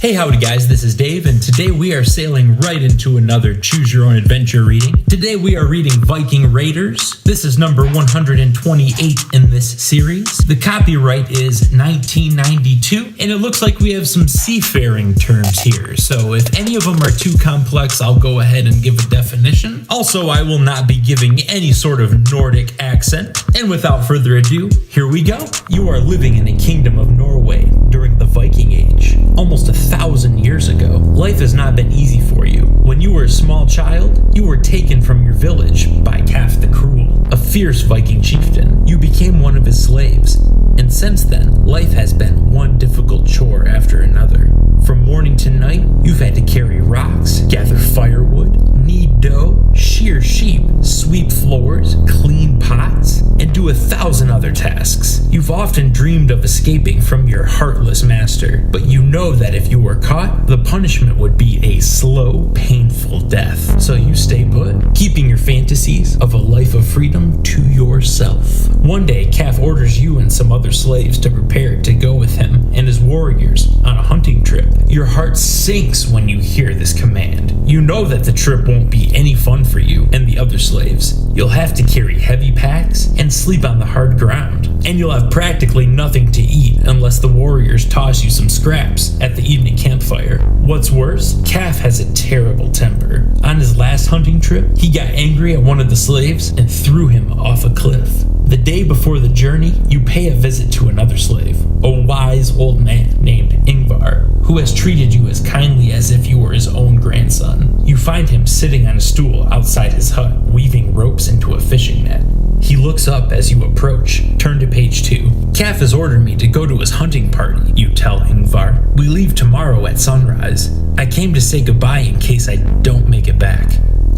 Hey, howdy guys, this is Dave, and today we are sailing right into another Choose Your Own Adventure reading. Today we are reading Viking Raiders. This is number 128 in this series. The copyright is 1992, and it looks like we have some seafaring terms here. So if any of them are too complex, I'll go ahead and give a definition. Also, I will not be giving any sort of Nordic accent. And without further ado, here we go. You are living in a kingdom of Norway during the Viking Age. Almost 1,000 years ago, life has not been easy for you. When you were a small child, you were taken from your village by Calf the Cruel, a fierce Viking chieftain. You became one of his slaves, and since then, life has been one difficult chore after another. From morning to night, you've had to carry rocks, gather firewood, knead dough, shear sheep, sweep floors, clean pots, and do 1,000 other tasks. You've often dreamed of escaping from your heartless master, but you know that if you were caught, the punishment would be a slow, painful death. So you stay put, keeping your fantasies of a life of freedom to yourself. One day, Calf orders you and some other slaves to prepare to go with him and his warriors on a hunting trip. Your heart sinks when you hear this command. You know that the trip won't be any fun for you and the other slaves. You'll have to carry heavy packs and sleep on the hard ground. And you'll have practically nothing to eat unless the warriors toss you some scraps at the evening campfire. What's worse, Calf has a terrible temper. On his last hunting trip, he got angry at one of the slaves and threw him off a cliff. The day before the journey, you pay a visit to another slave, a wise old man named Ingvar, who has treated you as kindly as if you were his own grandson. You find him sitting on a stool outside his hut, weaving ropes into a fishing net. He looks up as you approach. Turn to page 2. Calf has ordered me to go to his hunting party, you tell Ingvar. We leave tomorrow at sunrise. I came to say goodbye in case I don't make it back.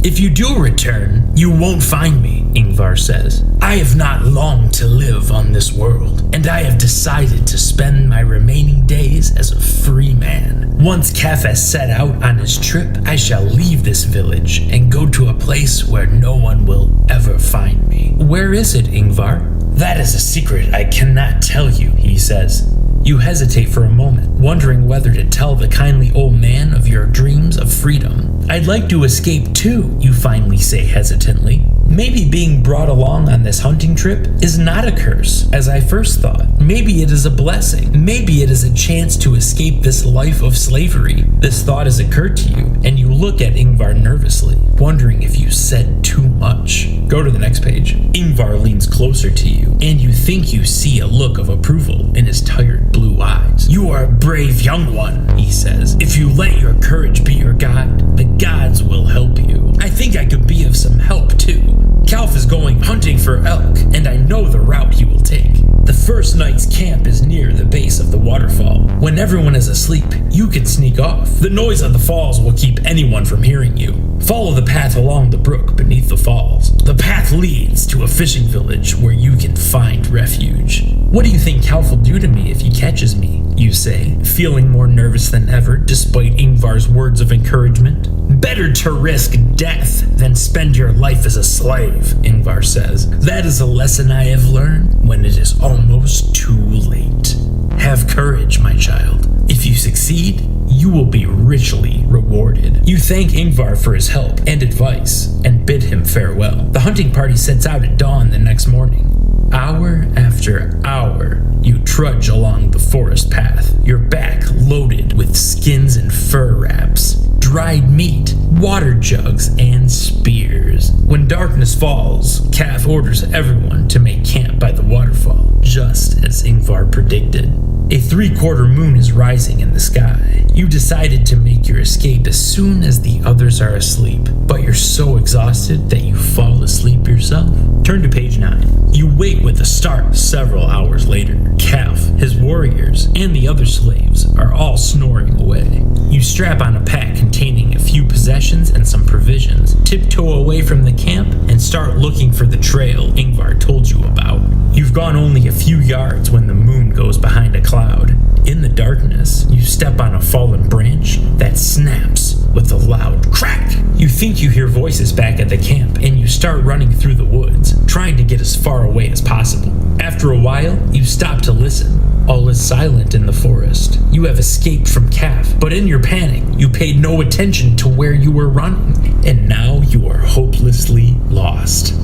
If you do return, you won't find me, Ingvar says. I have not long to live on this world, and I have decided to spend my remaining days as a free man. Once Calf has set out on his trip, I shall leave this village and go to a place where no one will ever find me. Where is it, Ingvar? That is a secret I cannot tell you, he says. You hesitate for a moment, wondering whether to tell the kindly old man of your dreams of freedom. I'd like to escape too, you finally say hesitantly. Maybe being brought along on this hunting trip is not a curse, as I first thought. Maybe it is a blessing. Maybe it is a chance to escape this life of slavery. This thought has occurred to you, and you look at Ingvar nervously, wondering if you said too much. Go to the next page. Ingvar leans closer to you, and you think you see a look of approval in his tired blue eyes. You are a brave young one, he says. If you let your courage be your guide, the gods will help you. I think I could be of some help too. Calf is going hunting for elk, and I know the route he will take. The first night's camp is near the base of the waterfall. When everyone is asleep, you can sneak off. The noise of the falls will keep anyone from hearing you. Follow the path along the brook beneath the falls. The path leads to a fishing village where you can find refuge. What do you think Calf will do to me if he catches me? You say, feeling more nervous than ever despite Ingvar's words of encouragement. Better to risk death than spend your life as a slave, Ingvar says. That is a lesson I have learned when it is almost too late. Have courage, my child. If you succeed, you will be richly rewarded. You thank Ingvar for his help and advice and bid him farewell. The hunting party sets out at dawn the next morning. Hour after hour, you trudge along the forest path, your back loaded with skins and fur wraps, dried meat, water jugs, and spears. When darkness falls, Calf orders everyone to make camp by the waterfall, just as Ingvar predicted. A 3/4 moon is rising in the sky. You decided to make your escape as soon as the others are asleep, but you're so exhausted that you fall asleep yourself. Turn to page 9. You wake with a start several hours later. Calf, his warriors, and the other slaves are all snoring away. You strap on a pack containing a few possessions and some provisions, tiptoe away from the camp, and start looking for the trail Ingvar told you about. You've gone only a few yards when the moon goes behind a cloud. In the darkness, you step on a fallen branch that snaps with a loud crack. You think you hear voices back at the camp, and you start running through the woods, trying to get as far away as possible. After a while, you stop to listen. All is silent in the forest. You have escaped from Kaf, but in your panic, you paid no attention to where you were running, and now you are hopelessly lost.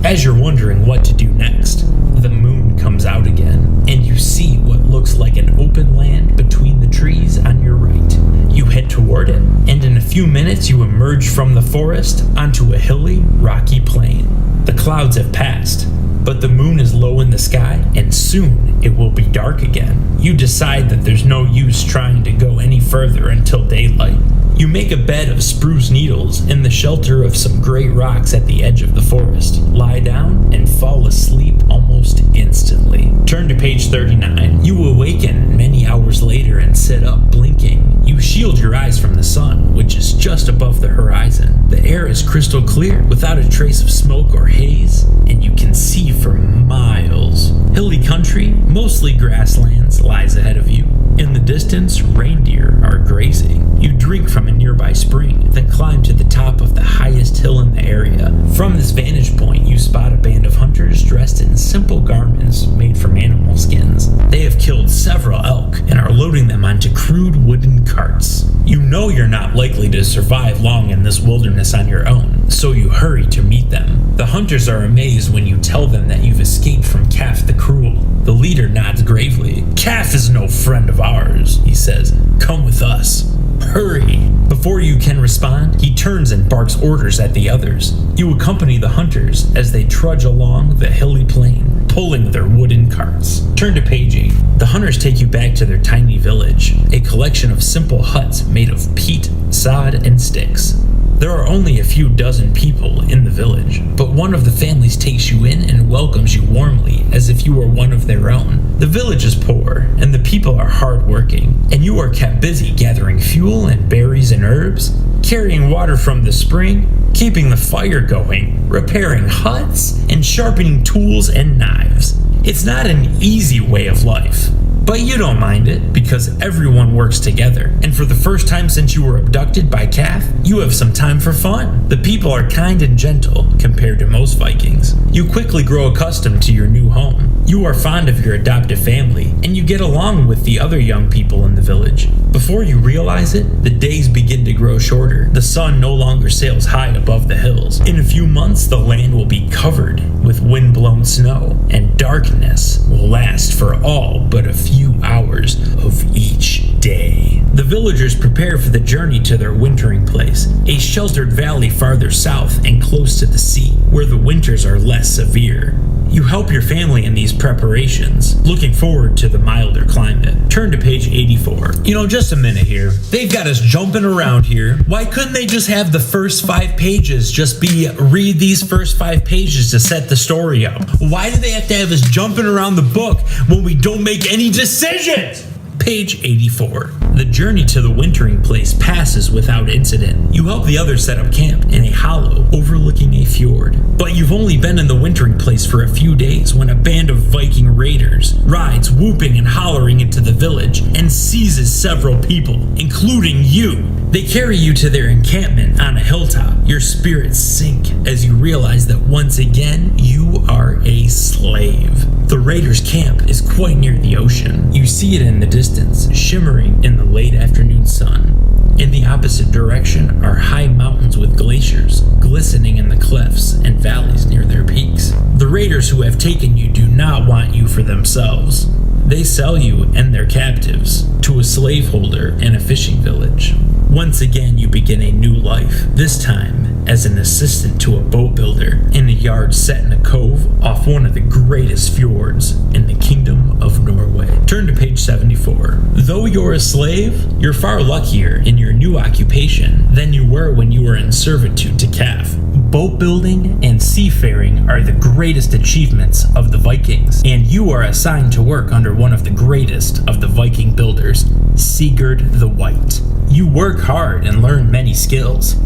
As you're wondering what to do next, the moon comes out again, and you see what looks like an open land between the trees on your right. You head toward it, and in a few minutes you emerge from the forest onto a hilly, rocky plain. The clouds have passed, but the moon is low in the sky, and soon it will be dark again. You decide that there's no use trying to go any further until daylight. You make a bed of spruce needles in the shelter of some gray rocks at the edge of the forest, lie down, and fall asleep almost instantly. Turn to page 39. You awaken many hours later and sit up, blinking. You shield your eyes from the sun, which is just above the horizon. The air is crystal clear, without a trace of smoke or haze, and you can see for miles. Hilly country, mostly grasslands, lies ahead of you. In the distance, reindeer are grazing. You drink from a nearby spring, then climb to the top of the highest hill in the area. From this vantage point, you spot a band of hunters dressed in simple garments made from animal skins. They have killed several elk and are loading them onto crude wooden carts. You know you're not likely to survive long in this wilderness on your own, so you hurry to meet them. The hunters are amazed when you tell them that you've escaped from Kaf the Cruel. The leader nods gravely. "Kaf is no friend of ours," he says. "Come with us. Hurry." Before you can respond, he turns and barks orders at the others. You accompany the hunters as they trudge along the hilly plain, pulling their wooden carts. Turn to page 8. The hunters take you back to their tiny village, a collection of simple huts made of peat, sod, and sticks. There are only a few dozen people in the village, but one of the families takes you in and welcomes you warmly as if you were one of their own. The village is poor, and the people are hard-working, and you are kept busy gathering fuel and berries and herbs, carrying water from the spring, keeping the fire going, repairing huts, and sharpening tools and knives. It's not an easy way of life, but you don't mind it because everyone works together, and for the first time since you were abducted by Kaf, you have some time for fun. The people are kind and gentle compared to most Vikings. You quickly grow accustomed to your new home. You are fond of your adoptive family, and you get along with the other young people in the village. Before you realize it, the days begin to grow shorter. The sun no longer sails high above the hills. In a few months, the land will be covered with wind-blown snow, and darkness will last for all but a few hours of each day. The villagers prepare for the journey to their wintering place, a sheltered valley farther south and close to the sea, where the winters are less severe. You help your family in these preparations, looking forward to the milder climate. Turn to page 84. Just a minute here. They've got us jumping around here. Why couldn't they just have the first 5 pages just be read these first 5 pages to set the story up? Why do they have to have us jumping around the book when we don't make any decisions? Page 84. The journey to the wintering place passes without incident. You help the others set up camp in a hollow overlooking a fjord. But you've only been in the wintering place for a few days when a band of Viking raiders rides whooping and hollering into the village and seizes several people, including you. They carry you to their encampment on a hilltop. Your spirits sink as you realize that once again you are a slave. The raiders' camp is quite near the ocean. You see it in the distance, shimmering in the late afternoon sun. In the opposite direction are high mountains with glaciers, glistening in the cliffs and valleys near their peaks. The raiders who have taken you do not want you for themselves. They sell you and their captives to a slaveholder in a fishing village. Once again, you begin a new life, this time as an assistant to a boat builder in a yard set in a cove off one of the greatest fjords in the Kingdom of Norway. Turn to page 74. Though you're a slave, you're far luckier in your new occupation than you were when you were in servitude to Kaf. Boat building and seafaring are the greatest achievements of the Vikings, and you are assigned to work under one of the greatest of the Viking builders, Sigurd the White. You work hard and learn many skills.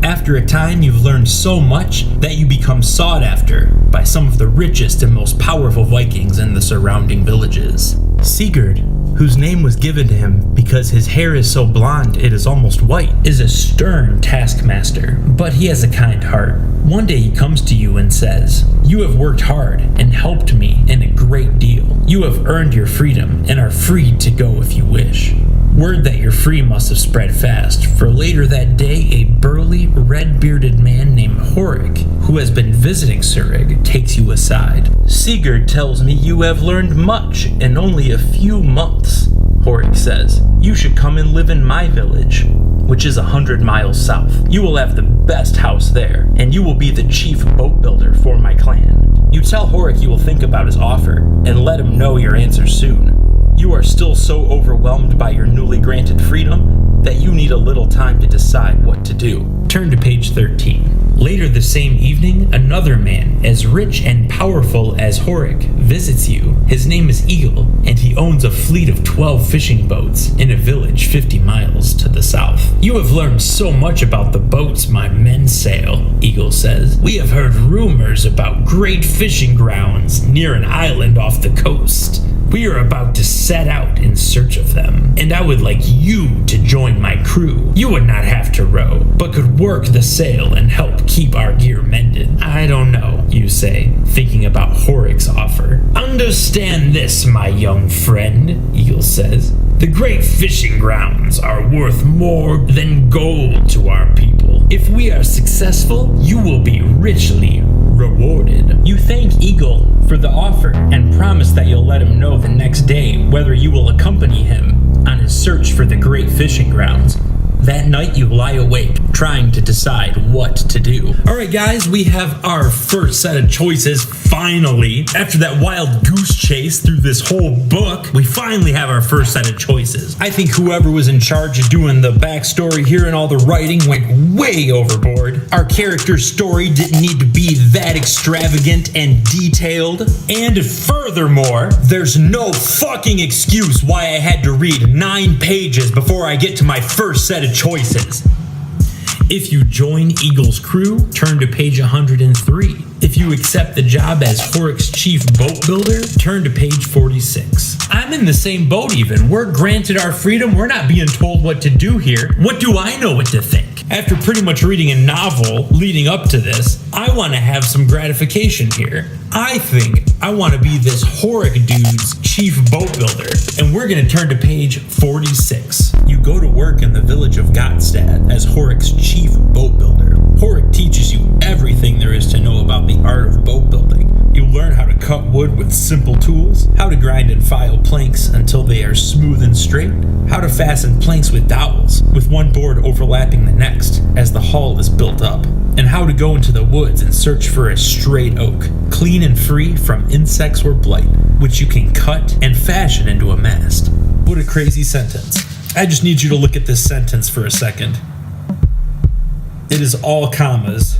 After a time, you've learned so much that you become sought after by some of the richest and most powerful Vikings in the surrounding villages. Sigurd, whose name was given to him because his hair is so blonde it is almost white, is a stern taskmaster, but he has a kind heart. One day he comes to you and says, "You have worked hard and helped me in a great deal. You have earned your freedom and are free to go if you wish." Word that you're free must have spread fast, for later that day a burly, red-bearded man named Horik, who has been visiting Surig, takes you aside. "Sigurd tells me you have learned much in only a few months," Horik says. "You should come and live in my village, which is 100 miles south. You will have the best house there, and you will be the chief boat builder for my clan." You tell Horik you will think about his offer, and let him know your answer soon. You are still so overwhelmed by your newly granted freedom that you need a little time to decide what to do. Turn to page 13. Later the same evening, another man, as rich and powerful as Horik, visits you. His name is Eagle, and he owns a fleet of 12 fishing boats in a village 50 miles to the south. "You have learned so much about the boats my men sail," Eagle says. "We have heard rumors about great fishing grounds near an island off the coast. We are about to set out in search of them, and I would like you to join my crew. You would not have to row, but could work the sail and help keep our gear mended." "I don't know," you say, thinking about Horik's offer. "Understand this, my young friend," Eagle says. "The great fishing grounds are worth more than gold to our people. If we are successful, you will be richly rewarded." You thank Eagle for the offer and promise that you'll let him know the next day whether you will accompany him on his search for the great fishing grounds. That night you lie awake, trying to decide what to do. Alright guys, we have our first set of choices, finally. After that wild goose chase through this whole book, we finally have our first set of choices. I think whoever was in charge of doing the backstory here and all the writing went way overboard. Our character's story didn't need to be that extravagant and detailed. And furthermore, there's no fucking excuse why I had to read 9 pages before I get to my first set of choices. If you join Eagle's crew, turn to page 103. If you accept the job as Horik's chief boat builder, turn to page 46. I'm in the same boat even. We're granted our freedom. We're not being told what to do here. What do I know what to think? After pretty much reading a novel leading up to this, I want to have some gratification here. I think I want to be this Horik dude's chief boat builder, and we're going to turn to page 46. You go to work in the village of Gotstad as Horik's chief boat builder. Horik teaches you everything there is to know about the art of boat building. You learn how to cut wood with simple tools, how to grind and file planks until they are smooth and straight, how to fasten planks with dowels, with one board overlapping the next as the hull is built up, and how to go into the woods and search for a straight oak, clean and free from insects or blight, which you can cut and fashion into a mast. What a crazy sentence. I just need you to look at this sentence for a second. It is all commas.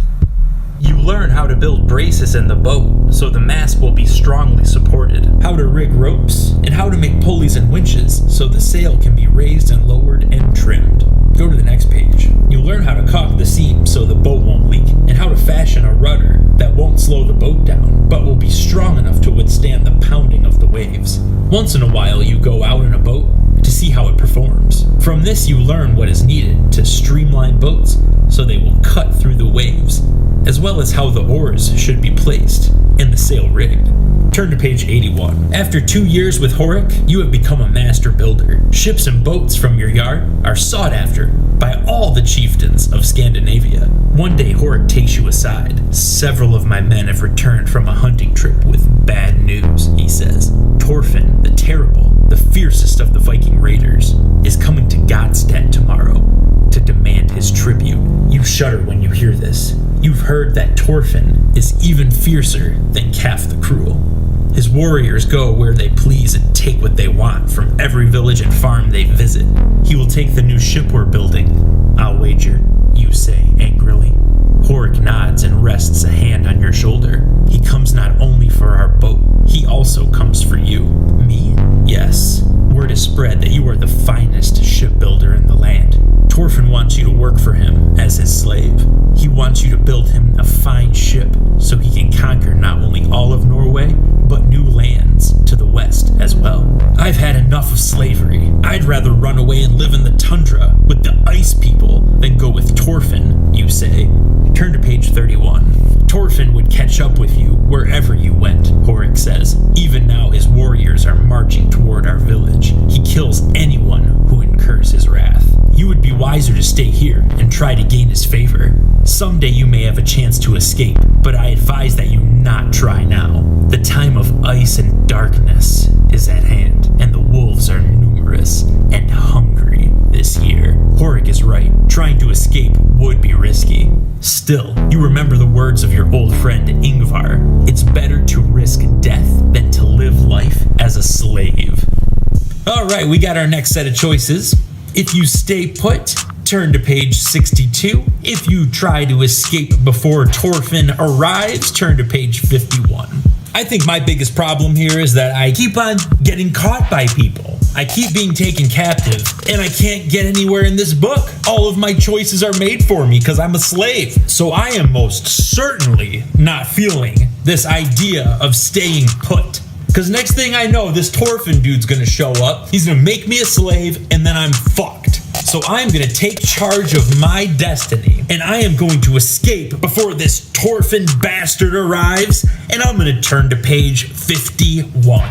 You learn how to build braces in the boat so the mast will be strongly supported, how to rig ropes, and how to make pulleys and winches so the sail can be raised and lowered and trimmed. Go to the next page. You learn how to caulk the seams so the boat won't leak, and how to fashion a rudder that won't slow the boat down, but will be strong enough to withstand the pounding of the waves. Once in a while you go out in a boat to see how it performs. From this you learn what is needed to streamline boats so they will cut through the waves, as well as how the oars should be placed and the sail rigged. Turn to page 81. After 2 years with Horik, you have become a master builder. Ships and boats from your yard are sought after by all the chieftains of Scandinavia. One day Horik takes you aside. "Several of my men have returned from a hunting trip with bad news," he says. "Thorfinn, the Terrible, the fiercest of the Viking raiders, is coming to Gotstad tomorrow to demand his tribute." You shudder when you hear this. You've heard that Thorfinn is even fiercer than Calf the Cruel. His warriors go where they please and take what they want from every village and farm they visit. He will take the new ship we're building, I'll wager, you say angrily. Horik nods and rests a hand on your shoulder. He comes not only for our boat, he also comes for you. Me? Yes. Word is spread that you are the finest shipbuilder in the land. Thorfinn wants you to work for him as his slave. He wants you to build him a fine ship so he can conquer not only all of Norway, but new lands to the west as well. I've had enough of slavery. I'd rather run away and live in the tundra with the ice people than go with Thorfinn, you say. Turn to page 31. Thorfinn would catch up with you wherever you went, Horik says. Even now his warriors are marching toward our village. He kills anyone who incurs his wrath. You would be wiser to stay here and try to gain his favor. Someday you may have a chance to escape, but I advise that you not try now. The time of ice and darkness is at hand, and the wolves are numerous and hungry this year. Horik is right. Trying to escape would be risky. Still, you remember the words of your old friend Ingvar. It's better to risk death than to live life as a slave. Alright, we got our next set of choices. If you stay put, turn to page 62. If you try to escape before Thorfinn arrives, turn to page 51. I think my biggest problem here is that I keep on getting caught by people. I keep being taken captive, and I can't get anywhere in this book. All of my choices are made for me because I'm a slave. So I am most certainly not feeling this idea of staying put. Because next thing I know, this Thorfinn dude's gonna show up, he's gonna make me a slave, and then I'm fucked. So I'm gonna take charge of my destiny, and I am going to escape before this Thorfinn bastard arrives, and I'm gonna turn to page 51.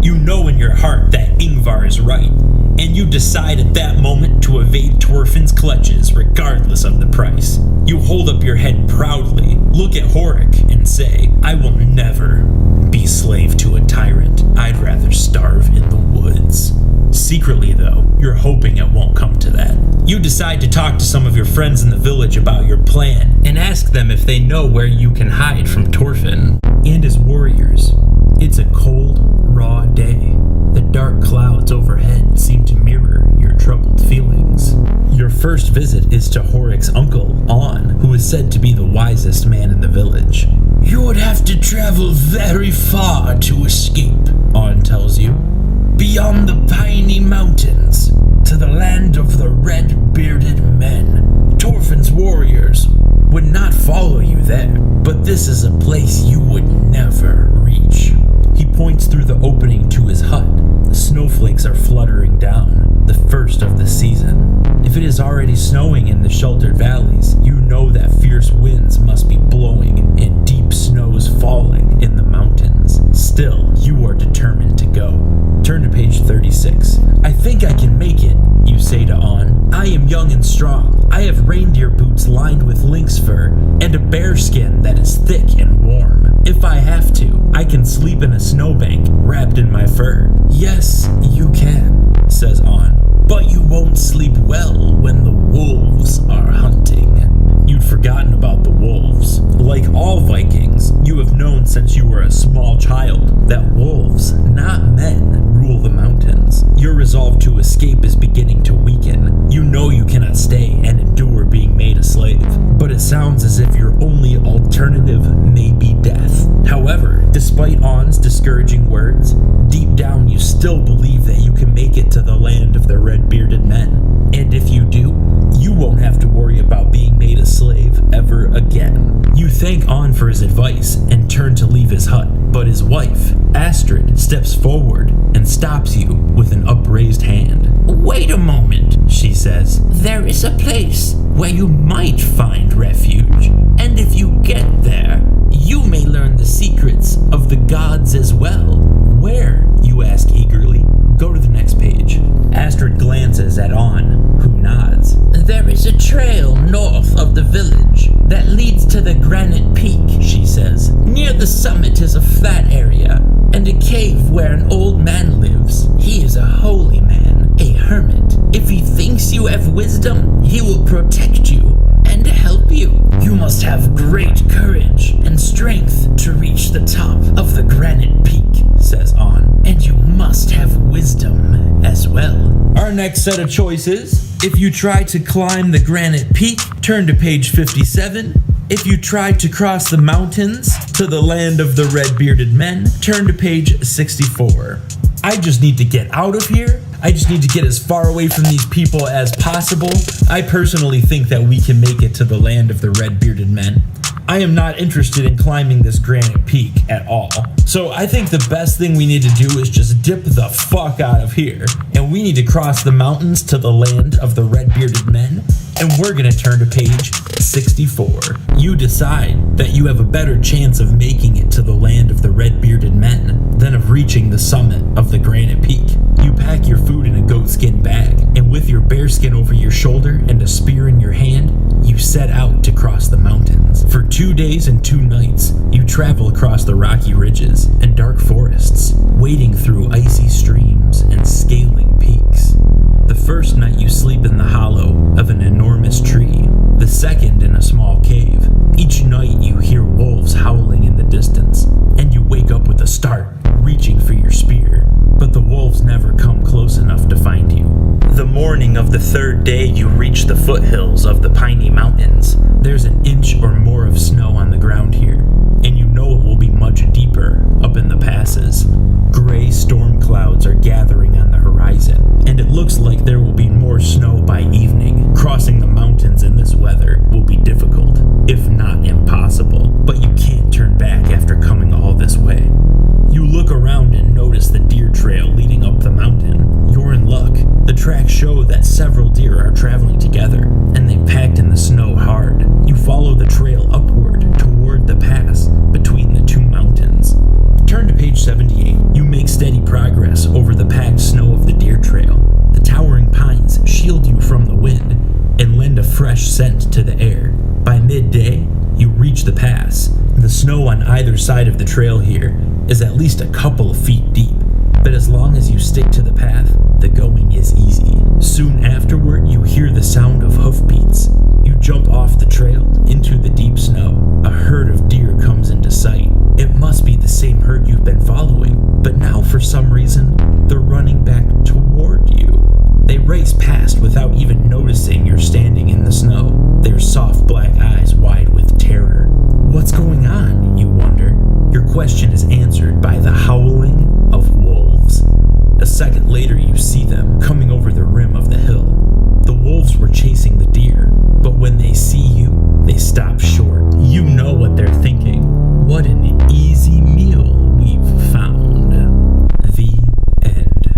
You know in your heart that Ingvar is right, and you decide at that moment to evade Thorfinn's clutches regardless of the price. You hold up your head proudly, look at Horik, and say, I will never be slave to a tyrant. I'd rather starve in the woods. Secretly, though, you're hoping it won't come to that. You decide to talk to some of your friends in the village about your plan and ask them if they know where you can hide from Thorfinn and his warriors. It's a cold, raw day. The dark clouds overhead seem to mirror your troubled feelings. Your first visit is to Horik's uncle, On, who is said to be the wisest man in the village. You would have to travel very far to escape, On tells you. Beyond the piney mountains, to the land of the red-bearded men. Thorfinn's warriors would not follow you there, but this is a place you would never reach. He points through the opening to his hut. The snowflakes are fluttering down, the first of the season. If it is already snowing in the sheltered valleys, you know that fierce winds must be blowing and deep snows falling in the mountains. Still, you are determined to go. Turn to page 36. I think I can make it, you say to On. I am young and strong. I have reindeer boots lined with lynx fur and a bear skin that is thick and warm. If I have to, I can sleep in a snowbank wrapped in my fur. Yes, you can, says On. But you won't sleep well when the wolves are hunting. You'd forgotten about the wolves. Like all Vikings, you have known since you were a small child that wolves, not men, rule the mountains. Your resolve to escape is beginning to weaken. You know you cannot stay and endure being made a slave, but it sounds as if your only alternative may be death. However, despite On's discouraging words, deep down you still believe that you can make it to the land of the red-bearded men. And if you do, you won't have to worry about being made a slave ever again. You thank On for his advice and turn to leave his hut, but his wife, Astrid, steps forward and stops you with an upraised hand. Wait a moment, she says. There is a place where you might find refuge, and if you get there, you may learn the secrets of the gods as well. Where? You ask eagerly. Go to the next page. Astrid glances at On, who nods. There is a trail north of the village that leads to the granite peak, she says. Near the summit is a flat area and a cave where an old man lives. He is a holy man, a hermit. If he thinks you have wisdom, he will protect you and help you. You must have great courage and strength to reach the top of the granite peak, says On, and you must have wisdom as well. Our next set of choices: if you try to climb the granite peak, turn to page 57. If you try to cross the mountains to the land of the red-bearded men, turn to page 64. I just need to get out of here. I just need to get as far away from these people as possible. I personally think that we can make it to the land of the red-bearded men. I am not interested in climbing this granite peak at all. So I think the best thing we need to do is just dip the fuck out of here. And we need to cross the mountains to the land of the red-bearded men. And we're gonna turn to page 64. You decide that you have a better chance of making it to the land of the red-bearded men than of reaching the summit of the granite peak. You pack your food in a goatskin bag, and with your bearskin over your shoulder and a spear in your hand, you set out to cross the mountains. For 2 days and 2 nights, you travel across the rocky ridges and dark forests, wading through icy streams and scaling peaks. The first night you sleep in the hollow of an enormous tree, the second in a small cave. Each night you hear wolves howling in the distance, and you wake up with a start, reaching for your spear. But the wolves never come close enough to find you. The morning of the 3rd day you reach the foothills of the Piney Mountains. There's an inch or more of snow on the ground here, and you know it will be much deeper up in the passes. Gray storm clouds are gathering on the horizon, and it looks like there will be more snow by evening. Crossing the mountains in this weather will be difficult, if not impossible, but you can't turn back after coming all this way. You look around and notice the deer trail leading up the mountain. You're in luck. The tracks show that several deer are traveling together, and they've packed in the snow hard. You follow the trail upward toward the pass between the 2 mountains. Turn to page 78. You make steady progress over the packed snow of the deer trail. The towering pines shield you from the wind and lend a fresh scent to the air. By midday, you reach the pass. The snow on either side of the trail here is at least a couple of feet deep, but as long as you stick to the path, the going is easy. Soon afterward, you hear the sound of hoofbeats. You jump off the trail into the deep snow. A herd of deer comes into sight. It must be the same herd you've been following, but now for some reason, they're running back toward you. They race past without even noticing you're standing in the snow, their soft black eyes wide with terror. What's going on, you wonder? Your question is answered by the howling of wolves. A second later, you see them coming over the rim of the hill. The wolves were chasing the deer, but when they see you, they stop short. You know what they're thinking. What an easy meal we've found. The end.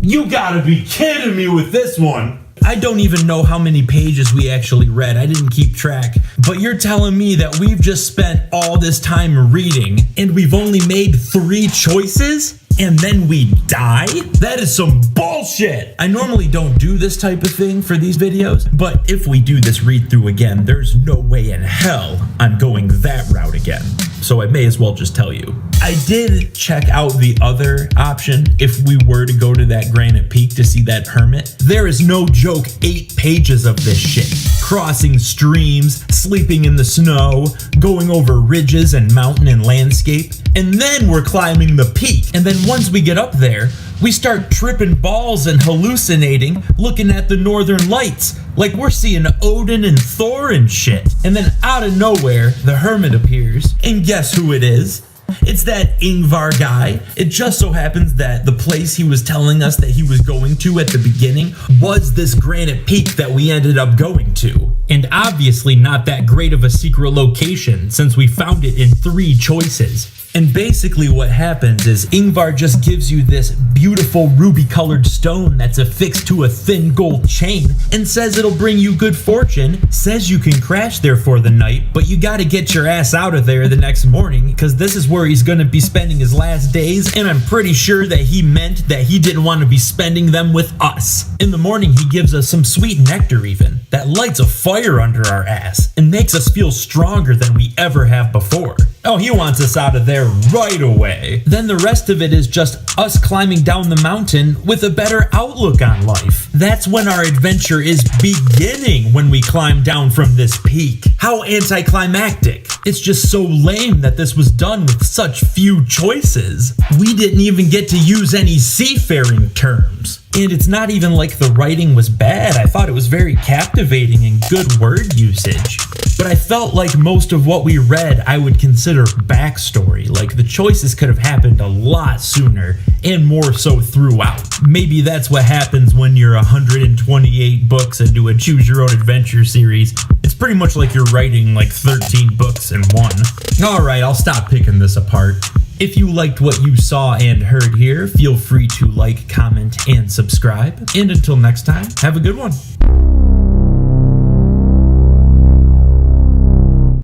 You gotta be kidding me with this one! I don't even know how many pages we actually read. I didn't keep track. But you're telling me that we've just spent all this time reading and we've only made 3 choices? And then we die? That is some bullshit! I normally don't do this type of thing for these videos, but if we do this read through again, there's no way in hell I'm going that route again. So I may as well just tell you. I did check out the other option if we were to go to that granite peak to see that hermit. There is no joke 8 pages of this shit. Crossing streams, sleeping in the snow, going over ridges and mountain and landscape, and then we're climbing the peak. And then once we get up there, we start tripping balls and hallucinating, looking at the northern lights, like we're seeing Odin and Thor and shit. And then out of nowhere, the hermit appears, and guess who it is? It's that Ingvar guy. It just so happens that the place he was telling us that he was going to at the beginning was this granite peak that we ended up going to. And obviously not that great of a secret location since we found it in 3 choices. And basically what happens is Ingvar just gives you this beautiful ruby-colored stone that's affixed to a thin gold chain and says it'll bring you good fortune, says you can crash there for the night, but you gotta get your ass out of there the next morning because this is where he's gonna be spending his last days, and I'm pretty sure that he meant that he didn't want to be spending them with us. In the morning, he gives us some sweet nectar even that lights a fire under our ass and makes us feel stronger than we ever have before. Oh, he wants us out of there right away. Then the rest of it is just us climbing down the mountain with a better outlook on life. That's when our adventure is beginning, when we climb down from this peak. How anticlimactic. It's just so lame that this was done with such few choices. We didn't even get to use any seafaring terms. And it's not even like the writing was bad. I thought it was very captivating and good word usage. But I felt like most of what we read I would consider backstory. Like the choices could have happened a lot sooner and more so throughout. Maybe that's what happens when you're 128 books into a Choose Your Own Adventure series. It's pretty much like you're writing like 13 books in one. Alright, I'll stop picking this apart. If you liked what you saw and heard here, feel free to like, comment, and subscribe. And until next time, have a good one.